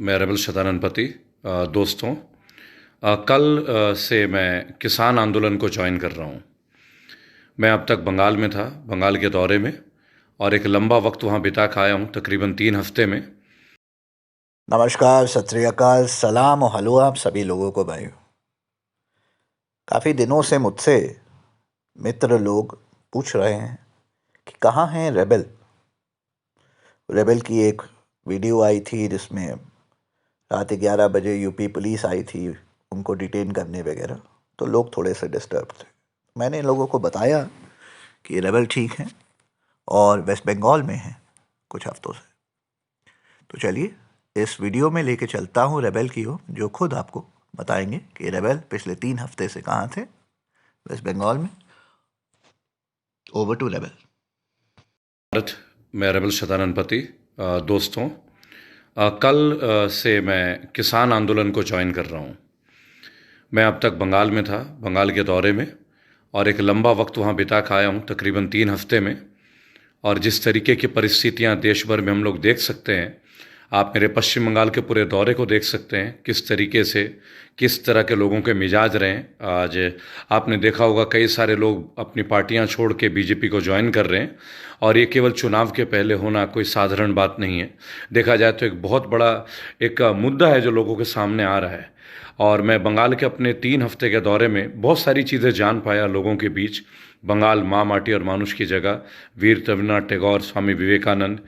मैं रेबल शताननपति। दोस्तों, कल से मैं किसान आंदोलन को ज्वाइन कर रहा हूँ। मैं अब तक बंगाल में था, बंगाल के दौरे में, और एक लंबा वक्त वहाँ बिता के आया हूँ, तकरीबन 3 हफ्ते में। नमस्कार, सत श्री अकाल, सलाम और हलो आप सभी लोगों को भाई। काफ़ी दिनों से मुझसे मित्र लोग पूछ रहे हैं कि कहाँ हैं रेबल। रेबल की एक वीडियो आई थी जिसमें रात 11 बजे यूपी पुलिस आई थी उनको डिटेन करने वगैरह, तो लोग थोड़े से डिस्टर्ब थे। मैंने इन लोगों को बताया कि रेबल ठीक हैं और वेस्ट बंगाल में हैं कुछ हफ्तों से। तो चलिए इस वीडियो में लेके चलता हूँ रेबल की ओर, जो खुद आपको बताएंगे कि रेबल पिछले 3 हफ्ते से कहाँ थे वेस्ट बंगाल में। Over to rebel. भारत, मैं रेबल शताननपति। दोस्तों, कल से मैं किसान आंदोलन को ज्वाइन कर रहा हूँ। मैं अब तक बंगाल में था, बंगाल के दौरे में, और एक लंबा वक्त वहाँ बिता के आया हूँ, तकरीबन 3 हफ्ते में। और जिस तरीके की परिस्थितियां देश भर में हम लोग देख सकते हैं, आप मेरे पश्चिम बंगाल के पूरे दौरे को देख सकते हैं, किस तरीके से किस तरह के लोगों के मिजाज रहे हैं। आज आपने देखा होगा कई सारे लोग अपनी पार्टियां छोड़ के बीजेपी को ज्वाइन कर रहे हैं, और ये केवल चुनाव के पहले होना कोई साधारण बात नहीं है। देखा जाए तो एक बहुत बड़ा एक मुद्दा है जो लोगों के सामने आ रहा है। और मैं बंगाल के अपने 3 हफ्ते के दौरे में बहुत सारी चीज़ें जान पाया लोगों के बीच। बंगाल माँ, माटी और मानुष की जगह, वीर रविन्द्रनाथ टैगोर, स्वामी विवेकानंद,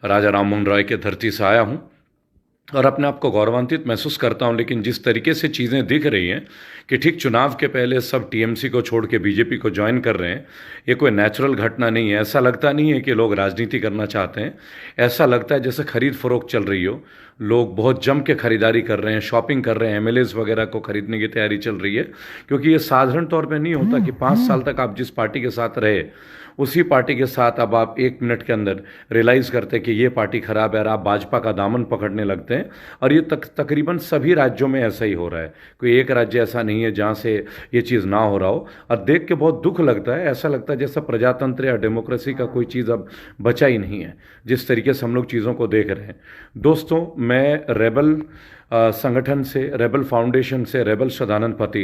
राजा राममोहन रॉय के धरती से आया हूँ, और अपने आप को गौरवान्वित महसूस करता हूँ। लेकिन जिस तरीके से चीज़ें दिख रही हैं कि ठीक चुनाव के पहले सब टीएमसी को छोड़ के बीजेपी को ज्वाइन कर रहे हैं, ये कोई नेचुरल घटना नहीं है। ऐसा लगता नहीं है कि लोग राजनीति करना चाहते हैं। ऐसा लगता है जैसे खरीद फरोख्त चल रही हो। लोग बहुत जम के खरीदारी कर रहे हैं, शॉपिंग कर रहे हैं, एमएलएज वगैरह को खरीदने की तैयारी चल रही है। क्योंकि ये साधारण तौर पे नहीं होता कि 5 साल तक आप जिस पार्टी के साथ रहे, उसी पार्टी के साथ अब आप 1 मिनट के अंदर रियलाइज़ करते हैं कि ये पार्टी खराब है, और आप भाजपा का दामन पकड़ने लगते हैं। और ये तकरीबन सभी राज्यों में ऐसा ही हो रहा है। कोई एक राज्य ऐसा नहीं है जहाँ से ये चीज़ ना हो रहा हो। और देख के बहुत दुख लगता है। ऐसा लगता है जैसा प्रजातंत्र या डेमोक्रेसी का कोई चीज़ अब बचा ही नहीं है, जिस तरीके से हम लोग चीज़ों को देख रहे हैं। दोस्तों, मैं रेबल संगठन से, रेबल फाउंडेशन से, रेबल सदानंद पति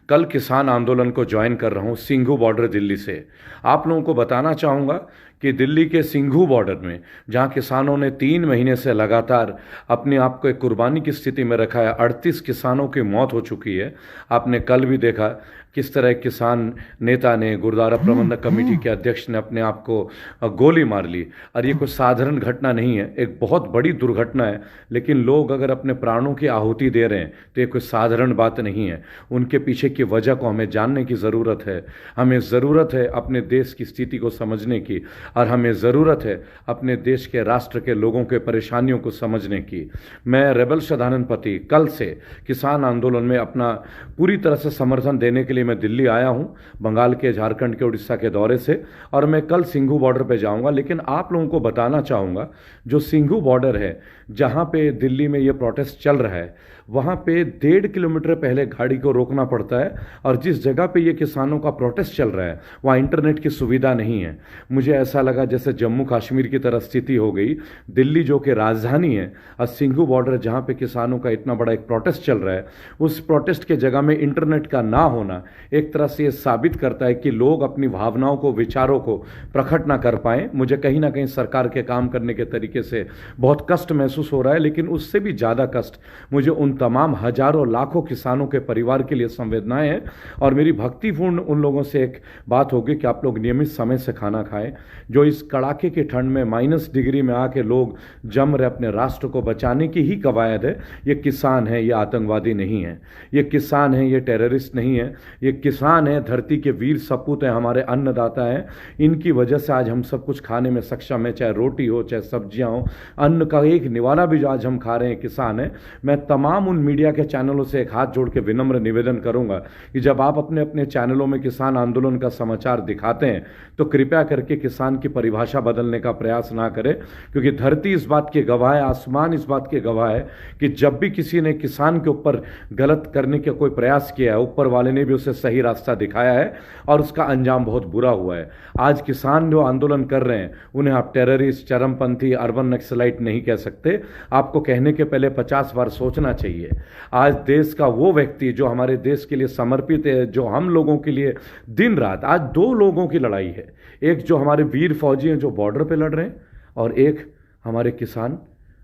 कल किसान आंदोलन को ज्वाइन कर रहा हूँ, सिंघू बॉर्डर दिल्ली से। आप लोगों को बताना चाहूँगा कि दिल्ली के सिंघू बॉर्डर में, जहाँ किसानों ने 3 महीने से लगातार अपने आप को एक कुर्बानी की स्थिति में रखा है, 38 किसानों की मौत हो चुकी है। आपने कल भी देखा किस तरह किसान नेता ने, गुरुद्वारा प्रबंधक कमेटी के अध्यक्ष ने अपने आप को गोली मार ली। और ये कोई साधारण घटना नहीं है, एक बहुत बड़ी दुर्घटना है। लेकिन लोग अगर अपने प्राणों की आहुति दे रहे हैं तो ये कोई साधारण बात नहीं है। उनके पीछे की वजह को हमें जानने की ज़रूरत है। हमें ज़रूरत है अपने देश की स्थिति को समझने की, और हमें ज़रूरत है अपने देश के, राष्ट्र के लोगों के परेशानियों को समझने की। मैं रेबल सदानंद कल से किसान आंदोलन में अपना पूरी तरह से समर्थन देने के लिए मैं दिल्ली आया हूं, बंगाल के, झारखंड के, उड़ीसा के दौरे से। और मैं कल सिंघू बॉर्डर पे जाऊंगा। लेकिन आप लोगों को बताना चाहूँगा, जो सिंघू बॉर्डर है जहाँ पे दिल्ली में ये प्रोटेस्ट चल रहा है, वहाँ पे 1.5 किलोमीटर पहले गाड़ी को रोकना पड़ता है। और जिस जगह पे ये किसानों का प्रोटेस्ट चल रहा है वहाँ इंटरनेट की सुविधा नहीं है। मुझे ऐसा लगा जैसे जम्मू कश्मीर की तरह स्थिति हो गई। दिल्ली जो कि राजधानी है, और सिंघू बॉर्डर जहाँ पे किसानों का इतना बड़ा एक प्रोटेस्ट चल रहा है, उस प्रोटेस्ट के जगह में इंटरनेट का ना होना एक तरह से ये साबित करता है कि लोग अपनी भावनाओं को, विचारों को प्रकट ना कर पाएं। मुझे कहीं ना कहीं सरकार के काम करने के तरीके से बहुत कष्ट महसूस हो रहा है, लेकिन उससे भी ज़्यादा कष्ट मुझे उन तमाम हजारों लाखों किसानों के परिवार के लिए संवेदनाएं हैं। और मेरी भक्तिपूर्ण उन लोगों से एक बात होगी कि आप लोग नियमित समय से खाना खाएं। जो इस कड़ाके की ठंड में -डिग्री में आके लोग जम रहे अपने राष्ट्र को बचाने की ही कवायद है। ये किसान है, ये आतंकवादी नहीं है। ये किसान है, ये टेररिस्ट नहीं है। ये किसान है, धरती के वीर सपूत हैं, हमारे अन्नदाता हैं। इनकी वजह से आज हम सब कुछ खाने में सक्षम है, चाहे रोटी हो, चाहे सब्जियां हो। अन्न का एक निवाला भी जो आज हम खा रहे हैं किसान है। मैं तमाम उन मीडिया के चैनलों से एक हाथ जोड़ के विनम्र निवेदन करूंगा कि जब आप अपने अपने चैनलों में किसान आंदोलन का समाचार दिखाते हैं तो कृपया करके किसान किसान की परिभाषा बदलने का प्रयास ना करे, क्योंकि धरती इस बात की गवाह है, आसमान इस बात की गवाह है कि जब भी किसी ने किसान के ऊपर गलत करने का कोई प्रयास किया है, ऊपर वाले ने भी उसे सही रास्ता दिखाया है और उसका अंजाम बहुत बुरा हुआ है। आज किसान जो आंदोलन कर रहे हैं उन्हें आप टेररिस्ट, चरमपंथी, अर्बन नक्सलाइट नहीं कह सकते। आपको कहने के पहले 50 बार सोचना चाहिए। आज देश का वो व्यक्ति जो हमारे देश के लिए समर्पित है, जो हम लोगों के लिए दिन रात, आज दो लोगों की लड़ाई है, एक जो हमारे वीर फौजी हैं जो बॉर्डर पे लड़ रहे हैं, और एक हमारे किसान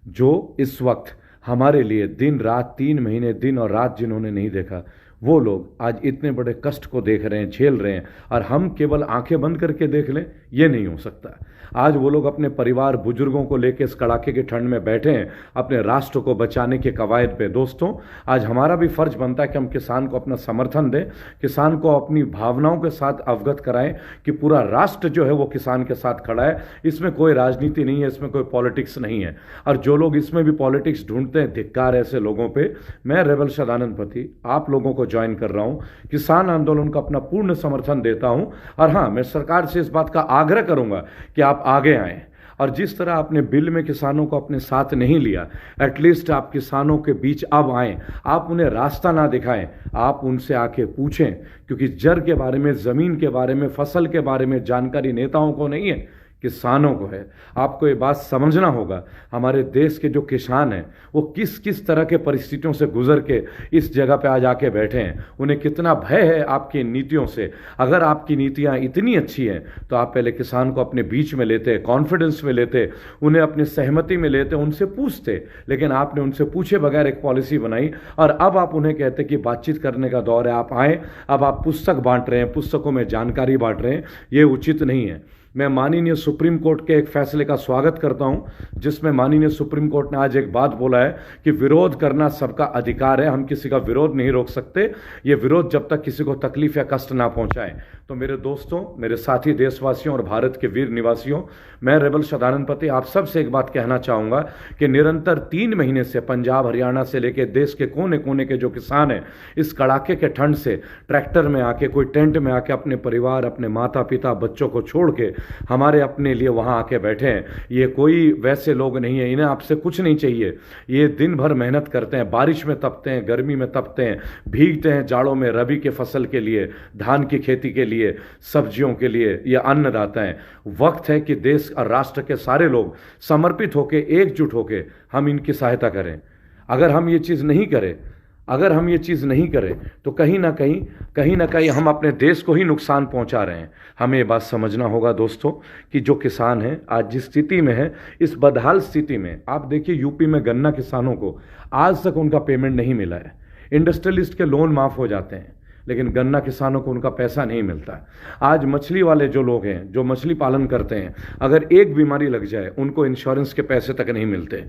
जो इस वक्त हमारे लिए दिन रात, 3 महीने दिन और रात जिन्होंने नहीं देखा, वो लोग आज इतने बड़े कष्ट को देख रहे हैं, झेल रहे हैं, और हम केवल आंखें बंद करके देख लें, ये नहीं हो सकता। आज वो लोग अपने परिवार, बुजुर्गों को लेकर इस कड़ाके के ठंड में बैठे हैं अपने राष्ट्र को बचाने के कवायद पे। दोस्तों, आज हमारा भी फर्ज बनता है कि हम किसान को अपना समर्थन दें, किसान को अपनी भावनाओं के साथ अवगत कराएं कि पूरा राष्ट्र जो है वो किसान के साथ खड़ा है। इसमें कोई राजनीति नहीं है, इसमें कोई पॉलिटिक्स नहीं है, और जो लोग इसमें भी पॉलिटिक्स ढूंढते हैं, धिक्कार ऐसे लोगों पे। मैं रेबल सदानंद पति आप लोगों को ज्वाइन कर रहा हूं, किसान आंदोलन का अपना पूर्ण समर्थन देता हूं, और हां, मैं सरकार से इस बात का आग्रह करूंगा कि आप आगे आएं, और जिस तरह आपने बिल में किसानों को अपने साथ नहीं लिया, एटलीस्ट आप किसानों के बीच अब आएं, आप उन्हें रास्ता ना दिखाएं, आप उनसे आके पूछें, क्योंकि जड़ के बारे में, ज़मीन के बारे में, फसल के बारे में जानकारी नेताओं को नहीं है, किसानों को है। आपको ये बात समझना होगा, हमारे देश के जो किसान हैं वो किस किस तरह के परिस्थितियों से गुजर के इस जगह पे आज आके बैठे हैं, उन्हें कितना भय है आपकी नीतियों से। अगर आपकी नीतियां इतनी अच्छी हैं तो आप पहले किसान को अपने बीच में लेते, कॉन्फिडेंस में लेते, उन्हें अपनी सहमति में लेते, उनसे पूछते, लेकिन आपने उनसे पूछे बगैर एक पॉलिसी बनाई, और अब आप उन्हें कहते कि बातचीत करने का दौर है, आप आए। अब आप पुस्तक बांट रहे हैं, पुस्तकों में जानकारी बांट रहे हैं, ये उचित नहीं है। मैं माननीय सुप्रीम कोर्ट के एक फैसले का स्वागत करता हूं, जिसमें माननीय सुप्रीम कोर्ट ने आज एक बात बोला है कि विरोध करना सबका अधिकार है, हम किसी का विरोध नहीं रोक सकते, ये विरोध जब तक किसी को तकलीफ या कष्ट ना पहुंचाए। तो मेरे दोस्तों, मेरे साथी देशवासियों और भारत के वीर निवासियों, मैं रेबल सदानंद पति आप सबसे एक बात कहना चाहूँगा कि निरंतर 3 महीने से पंजाब, हरियाणा से लेकर देश के कोने कोने के जो किसान हैं, इस कड़ाके के ठंड से ट्रैक्टर में आके, कोई टेंट में आके अपने परिवार, अपने माता पिता, बच्चों को छोड़ के हमारे अपने लिए वहाँ आके बैठे हैं। ये कोई वैसे लोग नहीं है, इन्हें आपसे कुछ नहीं चाहिए। ये दिन भर मेहनत करते हैं, बारिश में तपते हैं, गर्मी में तपते हैं, भीगते हैं जाड़ों में, रबी के फसल के लिए, धान की खेती के लिए, सब्जियों के लिए, ये अन्नदाता हैं। वक्त है कि देश और राष्ट्र के सारे लोग समर्पित होकर, एकजुट होकर हम इनकी सहायता करें। अगर हम ये चीज़ नहीं करें तो कहीं ना कहीं हम अपने देश को ही नुकसान पहुंचा रहे हैं। हमें ये बात समझना होगा दोस्तों कि जो किसान हैं आज जिस स्थिति में है, इस बदहाल स्थिति में, आप देखिए यूपी में गन्ना किसानों को आज तक उनका पेमेंट नहीं मिला है। इंडस्ट्रियलिस्ट के लोन माफ़ हो जाते हैं, लेकिन गन्ना किसानों को उनका पैसा नहीं मिलता है। आज मछली वाले जो लोग हैं, जो मछली पालन करते हैं, अगर एक बीमारी लग जाए उनको इंश्योरेंस के पैसे तक नहीं मिलते।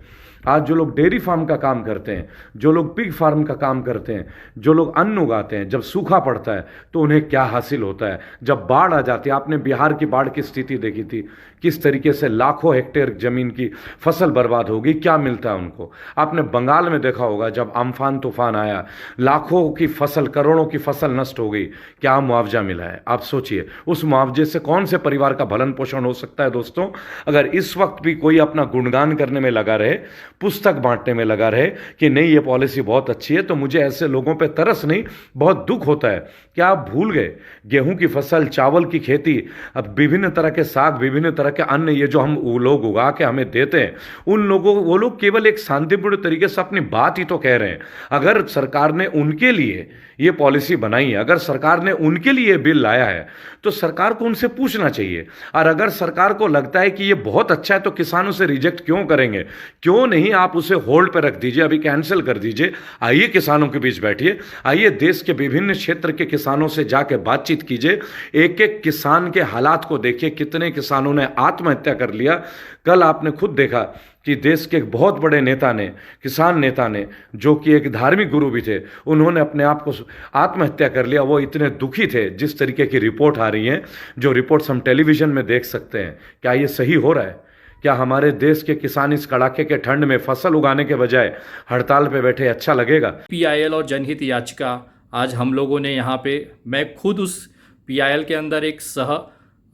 आज जो लोग डेयरी फार्म का काम करते हैं, जो लोग पिग फार्म का काम करते हैं, जो लोग अन्न उगाते हैं, जब सूखा पड़ता है तो उन्हें क्या हासिल होता है, जब बाढ़ आ जाती है। आपने बिहार की बाढ़ की स्थिति देखी थी, किस तरीके से लाखों हेक्टेयर जमीन की फसल बर्बाद होगी, क्या मिलता है उनको। आपने बंगाल में देखा होगा जब अम्फान तूफान आया, लाखों की फसल, करोड़ों की फसल नष्ट हो गई, क्या मुआवजा मिला है। आप सोचिए, उस मुआवजे से कौन से परिवार का भरण पोषण हो सकता है। दोस्तों, अगर इस वक्त भी कोई अपना गुणगान करने में लगा रहे, पुस्तक बांटने में लगा रहे कि नहीं ये पॉलिसी बहुत अच्छी है, तो मुझे ऐसे लोगों पे तरस नहीं, बहुत दुख होता है। क्या आप भूल गए गेहूं की फसल, चावल की खेती, अब विभिन्न तरह के साग, विभिन्न तरह के अन्न, ये जो हम लोग उगा के हमें देते हैं, वो लोग केवल एक शांतिपूर्ण तरीके से अपनी बात ही तो कह रहे हैं। अगर सरकार ने उनके लिए ये पॉलिसी बनाई है, अगर सरकार ने उनके लिए बिल लाया है, तो सरकार को उनसे पूछना चाहिए। और अगर सरकार को लगता है कि ये बहुत अच्छा है, तो किसान उसे रिजेक्ट क्यों करेंगे। क्यों नहीं आप उसे होल्ड पर रख दीजिए, अभी कैंसिल कर दीजिए। आइए किसानों के बीच बैठिए, आइए देश के विभिन्न क्षेत्र के किसानों से जाके बातचीत कीजिए, एक एक किसान के हालात को देखिए। कितने किसानों ने आत्महत्या कर लिया। कल आपने खुद देखा कि देश के एक बहुत बड़े नेता ने, किसान नेता ने, जो कि एक धार्मिक गुरु भी थे, उन्होंने अपने आप को आत्महत्या कर लिया। वो इतने दुखी थे। जिस तरीके की रिपोर्ट आ रही है, जो रिपोर्ट्स हम टेलीविजन में देख सकते हैं, क्या ये सही हो रहा है? क्या हमारे देश के किसान इस कड़ाके के ठंड में फसल उगाने के बजाय हड़ताल पे बैठे अच्छा लगेगा? पीआईएल और जनहित याचिका आज हम लोगों ने यहाँ पे, मैं खुद उस पीआईएल के अंदर एक सह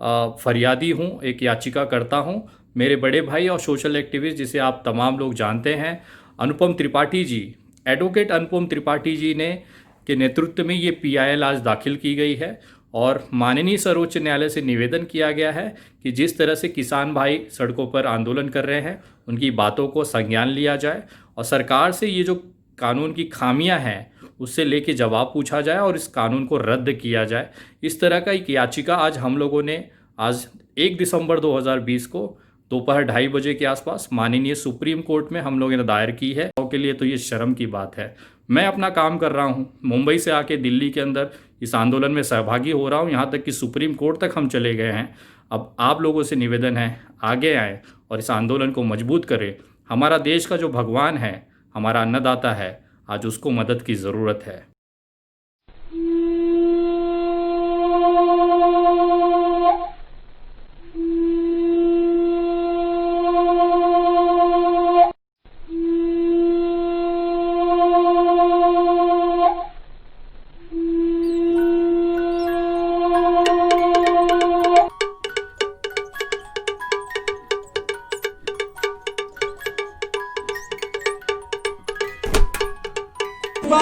फरियादी हूँ, एक याचिका करता हूँ। मेरे बड़े भाई और सोशल एक्टिविस्ट जिसे आप तमाम लोग जानते हैं, अनुपम त्रिपाठी जी, एडवोकेट अनुपम त्रिपाठी जी ने के नेतृत्व में ये PIL आज दाखिल की गई है और माननीय सर्वोच्च न्यायालय से निवेदन किया गया है कि जिस तरह से किसान भाई सड़कों पर आंदोलन कर रहे हैं उनकी बातों को संज्ञान लिया जाए और सरकार से ये जो कानून की खामियां हैं उससे लेके जवाब पूछा जाए और इस कानून को रद्द किया जाए। इस तरह का एक याचिका आज हम लोगों ने आज 1 दिसंबर 2020 को दोपहर 2:30 बजे के आसपास माननीय सुप्रीम कोर्ट में हम लोगों ने दायर की है। के लिए तो ये शर्म की बात है। मैं अपना काम कर रहा हूँ, मुंबई से आके दिल्ली के अंदर इस आंदोलन में सहभागी हो रहा हूँ, यहाँ तक कि सुप्रीम कोर्ट तक हम चले गए हैं। अब आप लोगों से निवेदन है, आगे आएँ और इस आंदोलन को मजबूत करें। हमारा देश का जो भगवान है, हमारा अन्नदाता है, आज उसको मदद की ज़रूरत है।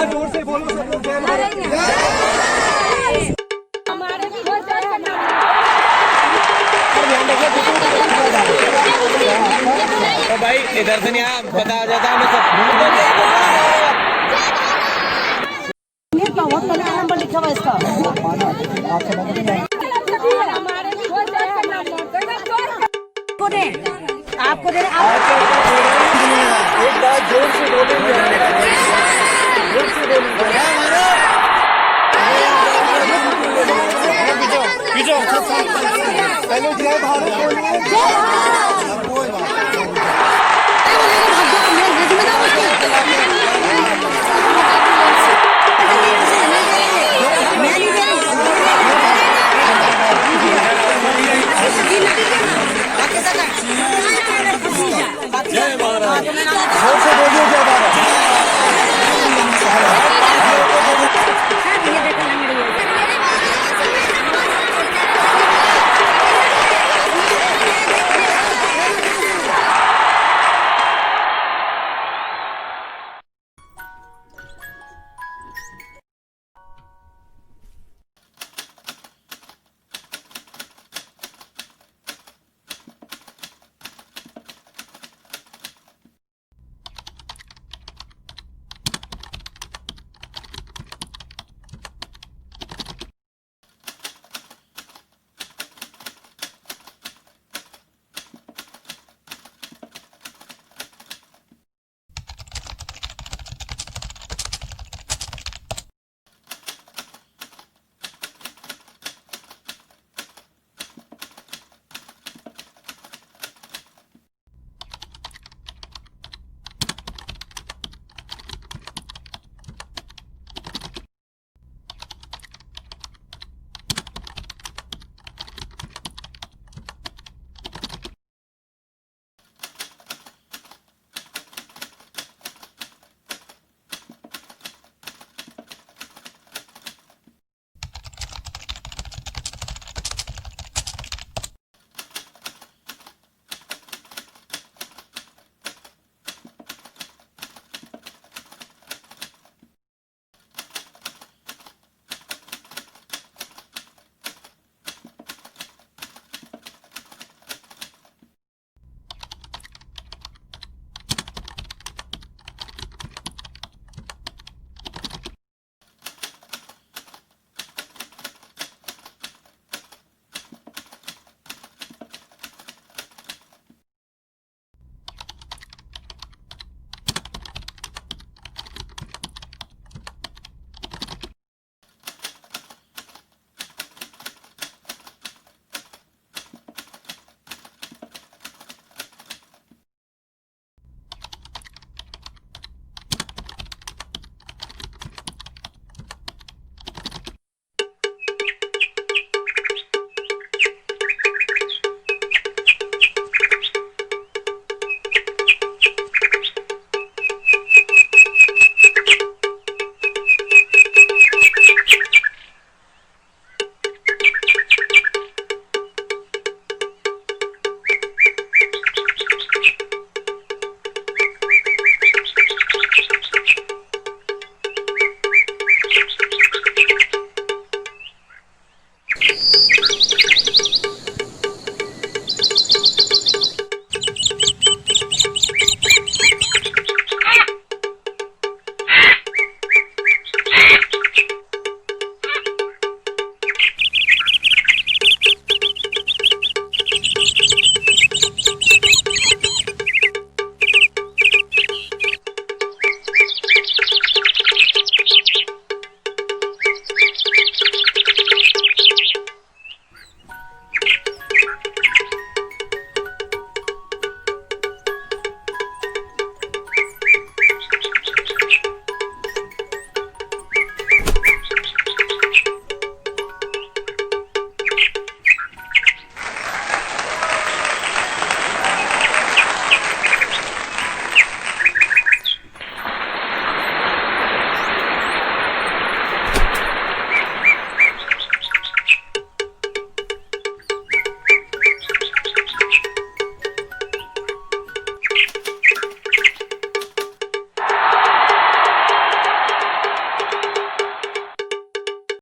जोर से बोलो सब लोग। हमारे भी बहुत तो भाई इधर से नहीं आ बताया जाता है बहुत बड़ा नंबर लिखा हुआ इसका। आपको दे एक बार जोर से बोलेंगे, जोर से बोलेंगे। पहले जय भारत बोलिए।